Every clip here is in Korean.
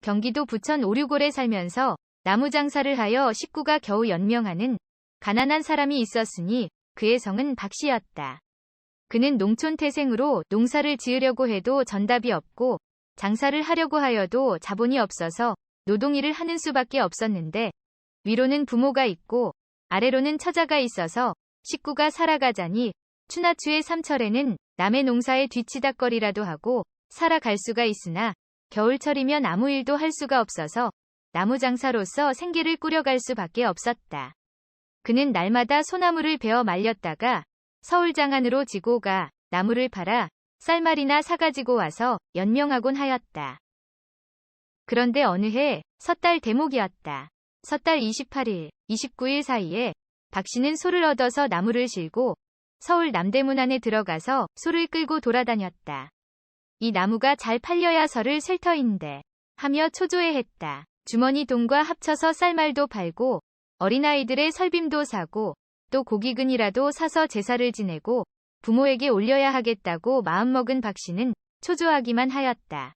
경기도 부천 오류골에 살면서 나무 장사를 하여 식구가 겨우 연명하는 가난한 사람이 있었으니 그의 성은 박씨였다. 그는 농촌 태생으로 농사를 지으려고 해도 전답이 없고 장사를 하려고 하여도 자본이 없어서 노동일을 하는 수밖에 없었는데 위로는 부모가 있고 아래로는 처자가 있어서 식구가 살아가자니 추나추의 삼철에는 남의 농사에 뒤치다거리라도 하고 살아갈 수가 있으나 겨울철이면 아무 일도 할 수가 없어서 나무 장사로서 생계를 꾸려갈 수밖에 없었다. 그는 날마다 소나무를 베어 말렸다가 서울 장안으로 지고 가 나무를 팔아 쌀말이나 사가지고 와서 연명하곤 하였다. 그런데 어느 해 섣달 대목이었다. 섣달 28일, 29일 사이에 박씨는 소를 얻어서 나무를 실고 서울 남대문 안에 들어가서 소를 끌고 돌아다녔다. 이 나무가 잘 팔려야 설을 셀 터인데 하며 초조해했다. 주머니 돈과 합쳐서 쌀말도 팔고 어린아이들의 설빔도 사고 또 고기근이라도 사서 제사를 지내고 부모에게 올려야 하겠다고 마음먹은 박씨는 초조하기만 하였다.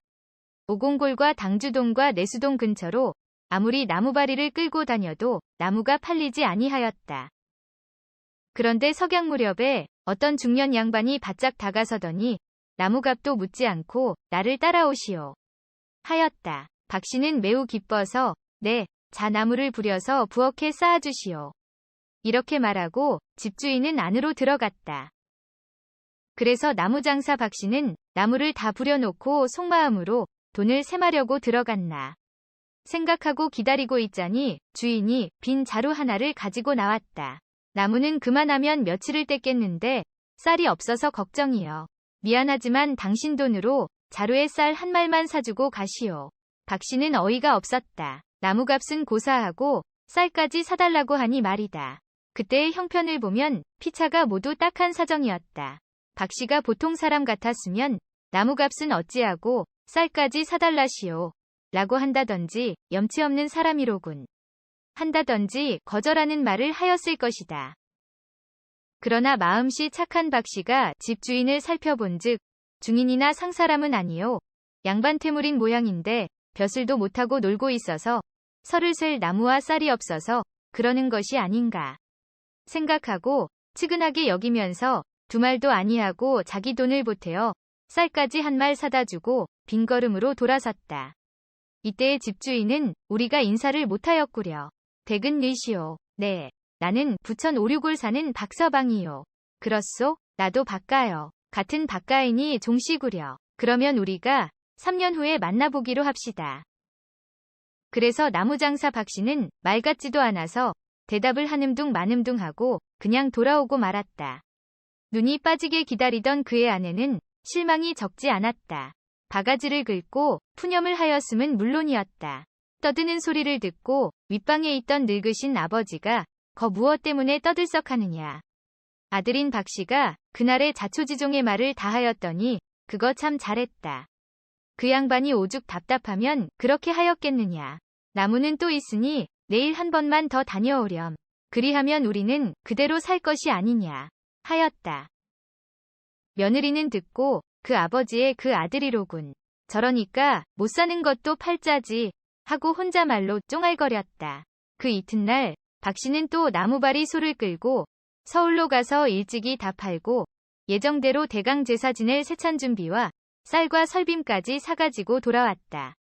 오공골과 당주동과 내수동 근처로 아무리 나무바리를 끌고 다녀도 나무가 팔리지 아니하였다. 그런데 석양 무렵에 어떤 중년 양반이 바짝 다가서더니 나무값도 묻지 않고 나를 따라오시오 하였다. 박씨는 매우 기뻐서 네, 자나무를 부려서 부엌에 쌓아주시오. 이렇게 말하고 집주인은 안으로 들어갔다. 그래서 나무장사 박씨는 나무를 다 부려놓고 속마음으로 돈을 셈하려고 들어갔나 생각하고 기다리고 있자니 주인이 빈 자루 하나를 가지고 나왔다. 나무는 그만하면 며칠을 뗐겠는데 쌀이 없어서 걱정이요. 미안하지만 당신 돈으로 자루에 쌀 한 말만 사주고 가시오. 박씨는 어이가 없었다. 나무값은 고사하고 쌀까지 사달라고 하니 말이다. 그때의 형편을 보면 피차가 모두 딱한 사정이었다. 박씨가 보통 사람 같았으면 나무값은 어찌하고 쌀까지 사달라시오 라고 한다든지 염치 없는 사람이로군 한다든지 거절하는 말을 하였을 것이다. 그러나 마음씨 착한 박씨가 집주인을 살펴본즉 중인이나 상사람은 아니요 양반 태물인 모양인데 벼슬도 못하고 놀고 있어서 설을 셀 나무와 쌀이 없어서 그러는 것이 아닌가 생각하고 측은하게 여기면서 두 말도 아니하고 자기 돈을 보태어 쌀까지 한 말 사다 주고 빈걸음으로 돌아섰다. 이때의 집주인은 우리가 인사를 못하였구려. 댁은 느시오. 네, 나는 부천 오류골 사는 박서방이요. 그렇소? 나도 박가요. 같은 박가이니 종씨구려. 그러면 우리가 3년 후에 만나보기로 합시다. 그래서 나무장사 박씨는 말 같지도 않아서 대답을 하는둥 마는둥 하고 그냥 돌아오고 말았다. 눈이 빠지게 기다리던 그의 아내는 실망이 적지 않았다. 바가지를 긁고 푸념을 하였음은 물론이었다. 떠드는 소리를 듣고 윗방에 있던 늙으신 아버지가 거 무엇 때문에 떠들썩하느냐. 아들인 박씨가 그날의 자초지종의 말을 다 하였더니 그거 참 잘했다. 그 양반이 오죽 답답하면 그렇게 하였겠느냐. 나무는 또 있으니 내일 한 번만 더 다녀오렴. 그리하면 우리는 그대로 살 것이 아니냐 하였다. 며느리는 듣고 그 아버지의 그 아들이로군. 저러니까 못 사는 것도 팔자지 하고 혼자말로 쫑알거렸다. 그 이튿날 박씨는 또 나무바리 소를 끌고 서울로 가서 일찍이 다 팔고 예정대로 대강 제사 지낼 세찬 준비와 쌀과 설빔까지 사가지고 돌아왔다.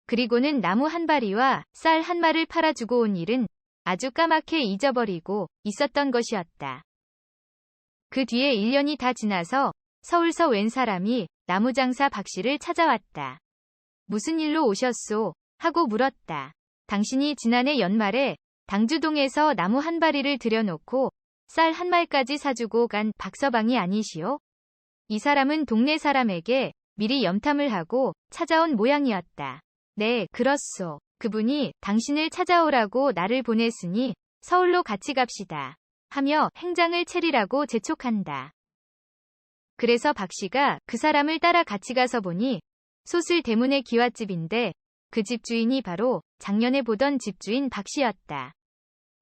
그리고는 나무 한 바리와 쌀 한 말을 팔아주고 온 일은 아주 까맣게 잊어버리고 있었던 것이었다. 그 뒤에 1년이 다 지나서 서울서 웬 사람이 나무장사 박씨를 찾아왔다. 무슨 일로 오셨소? 하고 물었다. 당신이 지난해 연말에 당주동에서 나무 한 바리를 들여놓고 쌀 한 말까지 사주고 간 박서방이 아니시오? 이 사람은 동네 사람에게 미리 염탐을 하고 찾아온 모양이었다. 네, 그렇소. 그분이 당신을 찾아오라고 나를 보냈으니 서울로 같이 갑시다. 하며 행장을 차리라고 재촉한다. 그래서 박씨가 그 사람을 따라 같이 가서 보니 솥을 대문의 기와집인데 그 집 주인이 바로 작년에 보던 집주인 박씨였다.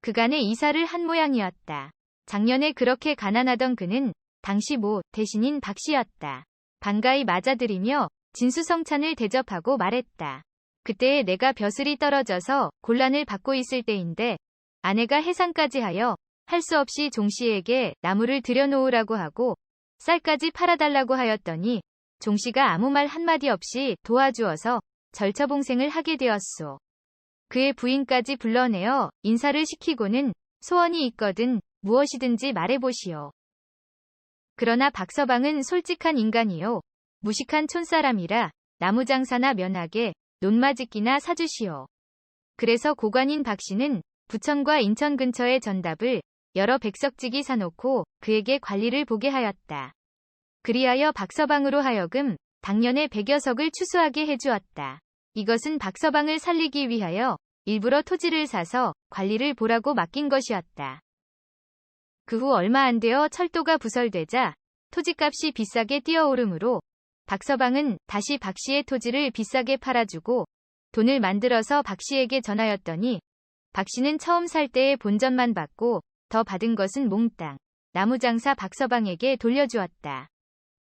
그간에 이사를 한 모양이었다. 작년에 그렇게 가난하던 그는 당시 모 대신인 박씨였다. 반가이 맞아들이며 진수성찬을 대접하고 말했다. 그때에 내가 벼슬이 떨어져서 곤란을 받고 있을 때인데 아내가 해상까지 하여 할 수 없이 종씨에게 나무를 들여놓으라고 하고 쌀까지 팔아달라고 하였더니 종씨가 아무 말 한마디 없이 도와주어서 절처봉생을 하게 되었소. 그의 부인까지 불러내어 인사를 시키고는 소원이 있거든 무엇이든지 말해보시오. 그러나 박서방은 솔직한 인간이요. 무식한 촌사람이라 나무장사나 면하게 논마짓기나 사주시오. 그래서 고관인 박씨는 부천과 인천 근처의 전답을 여러 백석지기 사놓고 그에게 관리를 보게 하였다. 그리하여 박서방으로 하여금 당년에 100여 석을 추수하게 해주었다. 이것은 박서방을 살리기 위하여 일부러 토지를 사서 관리를 보라고 맡긴 것이었다. 그 후 얼마 안 되어 철도가 부설되자 토지값이 비싸게 뛰어오르므로 박서방은 다시 박씨의 토지를 비싸게 팔아주고 돈을 만들어서 박씨에게 전하였더니 박씨는 처음 살 때의 본전만 받고 더 받은 것은 몽땅 나무장사 박서방에게 돌려주었다.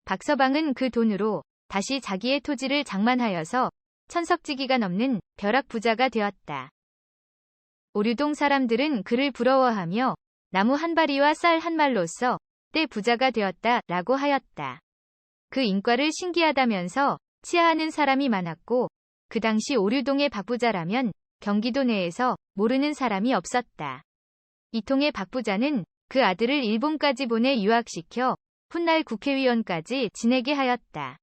박서방은 그 돈으로 다시 자기의 토지를 장만하여서 천석지기가 넘는 벼락부자가 되었다. 오류동 사람들은 그를 부러워하며 나무 한 바리와 쌀 한 말로써 때 부자가 되었다 라고 하였다. 그 인과를 신기하다면서 치하하는 사람이 많았고 그 당시 오류동의 박부자라면 경기도 내에서 모르는 사람이 없었다. 이통의 박부자는 그 아들을 일본까지 보내 유학시켜 훗날 국회의원까지 지내게 하였다.